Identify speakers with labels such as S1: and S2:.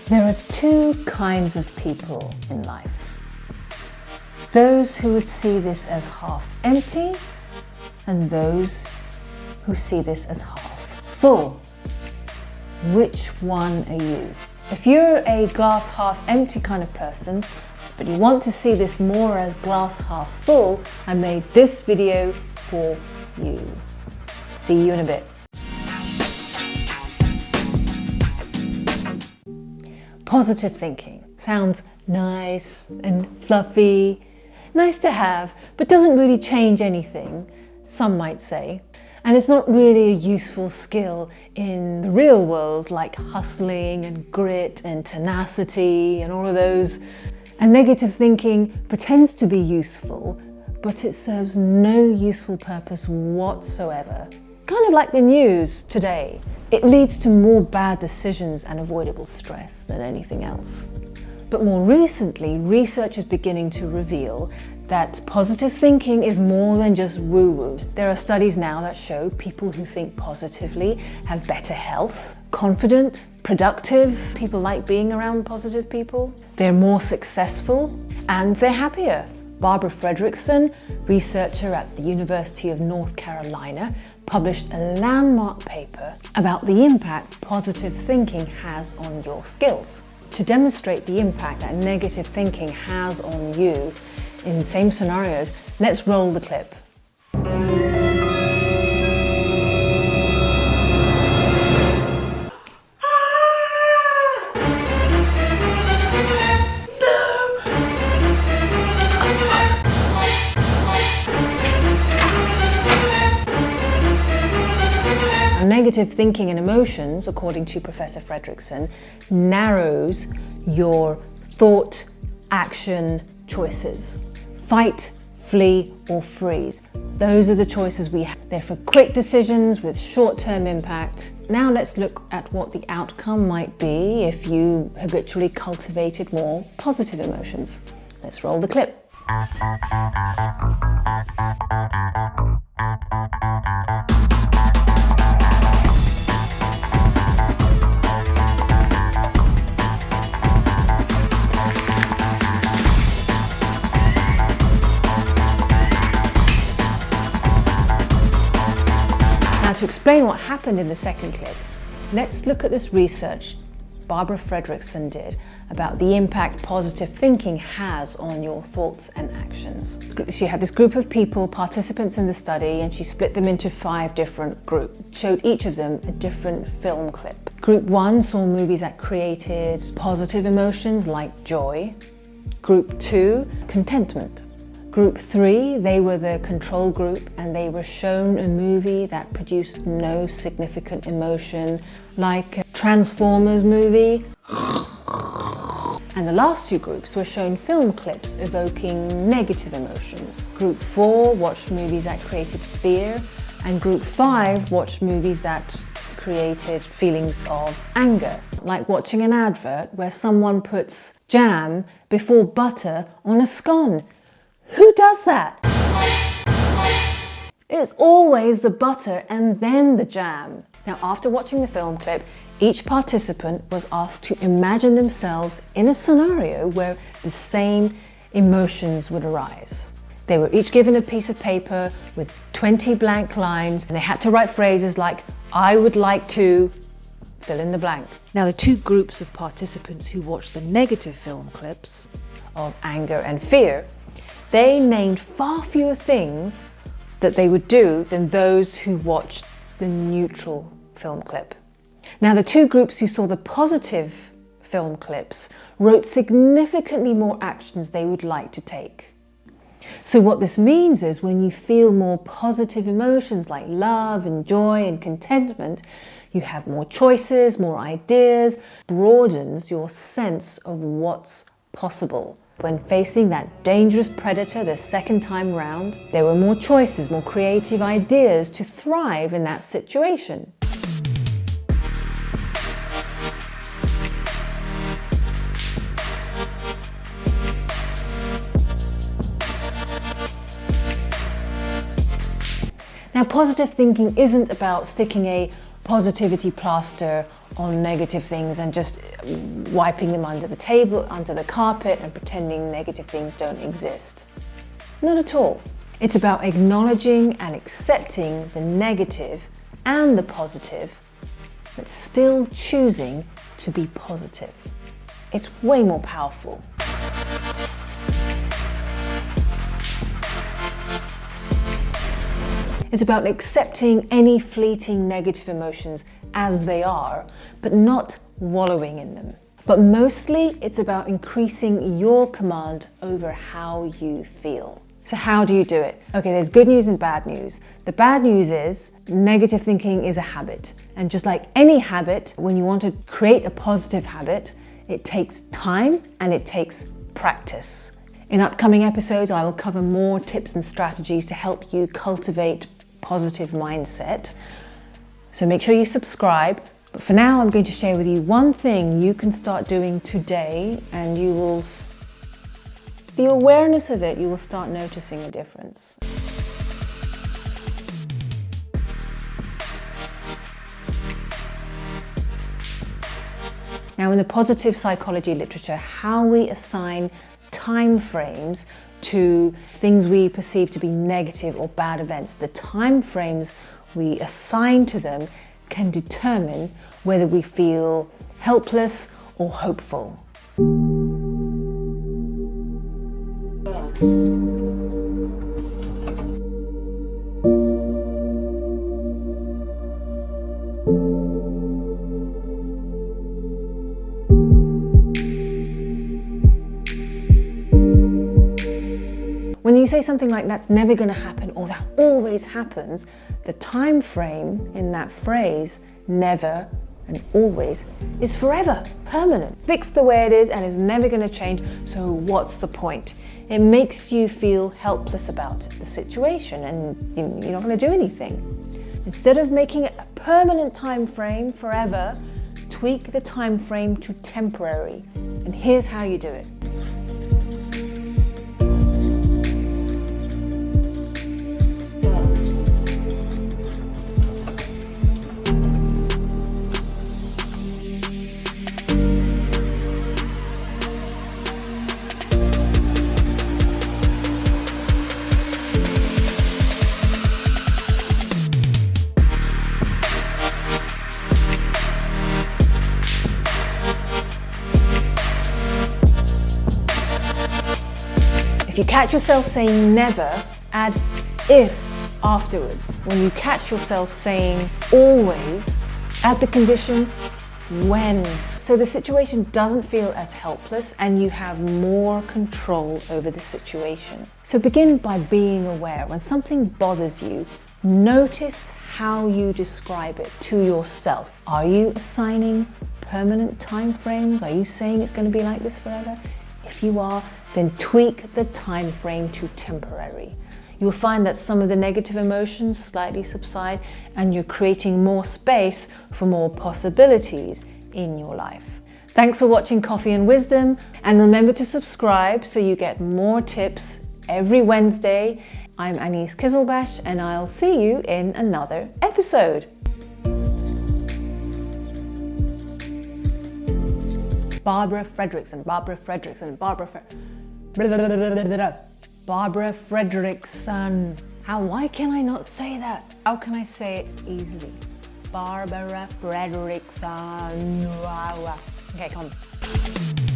S1: There are two kinds of people in life. Those who would see this as half empty and those who see this as half full. Which one are you? If you're a glass half empty kind of person, but you want to see this more as glass half full, I made this video for you. See you in a bit. Positive thinking sounds nice and fluffy, nice to have, but doesn't really change anything, some might say. And it's not really a useful skill in the real world, like hustling and grit and tenacity and all of those. And negative thinking pretends to be useful, but it serves no useful purpose whatsoever. Kind of like the news today. It leads to more bad decisions and avoidable stress than anything else. But more recently, research is beginning to reveal that positive thinking is more than just woo-woo. There are studies now that show people who think positively have better health, confident, productive. People like being around positive people. They're more successful and they're happier. Barbara Fredrickson, researcher at the University of North Carolina, published a landmark paper about the impact positive thinking has on your skills. To demonstrate the impact that negative thinking has on you in the same scenarios, let's roll the clip. Negative thinking and emotions, according to Professor Fredrickson, narrows your thought, action choices. Fight, flee, or freeze. Those are the choices we have. They're for quick decisions with short-term impact. Now let's look at what the outcome might be if you habitually cultivated more positive emotions. Let's roll the clip. Now, to explain what happened in the second clip, let's look at this research Barbara Fredrickson did about the impact positive thinking has on your thoughts and actions. She had this group of people, participants in the study, and she split them into 5 different groups, showed each of them a different film clip. Group 1 saw movies that created positive emotions like joy. Group 2, contentment. Group 3, they were the control group and they were shown a movie that produced no significant emotion, like a Transformers movie. And the last 2 groups were shown film clips evoking negative emotions. Group 4 watched movies that created fear, and Group 5 watched movies that created feelings of anger, like watching an advert where someone puts jam before butter on a scone. Who does that? It's always the butter and then the jam. Now, after watching the film clip, each participant was asked to imagine themselves in a scenario where the same emotions would arise. They were each given a piece of paper with 20 blank lines, and they had to write phrases like, "I would like to," fill in the blank. Now, the 2 groups of participants who watched the negative film clips of anger and fear, they named far fewer things that they would do than those who watched the neutral film clip. Now, the 2 groups who saw the positive film clips wrote significantly more actions they would like to take. So what this means is when you feel more positive emotions like love and joy and contentment, you have more choices, more ideas, broadens your sense of what's possible. When facing that dangerous predator the second time round, there were more choices, more creative ideas to thrive in that situation. Now, positive thinking isn't about sticking a positivity plaster on negative things and just wiping them under the table, under the carpet, and pretending negative things don't exist. Not at all. It's about acknowledging and accepting the negative and the positive, but still choosing to be positive. It's way more powerful. It's about accepting any fleeting negative emotions as they are, but not wallowing in them. But mostly it's about increasing your command over how you feel. So how do you do it? Okay, there's good news and bad news. The bad news is negative thinking is a habit. And just like any habit, when you want to create a positive habit, it takes time and it takes practice. In upcoming episodes, I will cover more tips and strategies to help you cultivate positive mindset. So make sure you subscribe. But for now, I'm going to share with you one thing you can start doing today, and the awareness of it, you will start noticing a difference. Now, in the positive psychology literature, how we assign time frames to things we perceive to be negative or bad events, the time frames we assign to them can determine whether we feel helpless or hopeful. When you say something like that's never going to happen or that always happens, the time frame in that phrase, never and always, is forever, permanent, fixed the way it is and is never going to change. So what's the point? It makes you feel helpless about the situation and you're not going to do anything. Instead of making it a permanent time frame forever, tweak the time frame to temporary. And here's how you do it. If you catch yourself saying never, add if afterwards. When you catch yourself saying always, add the condition when. So the situation doesn't feel as helpless and you have more control over the situation. So begin by being aware. When something bothers you, notice how you describe it to yourself. Are you assigning permanent time frames? Are you saying it's going to be like this forever? If you are, then tweak the time frame to temporary. You'll find that some of the negative emotions slightly subside and you're creating more space for more possibilities in your life. Thanks for watching Coffee and Wisdom, and remember to subscribe so you get more tips every Wednesday. I'm Anise Kizilbash and I'll see you in another episode. Barbara Fredrickson. Why can I not say that? How can I say it easily? Barbara Fredrickson. Okay, come on.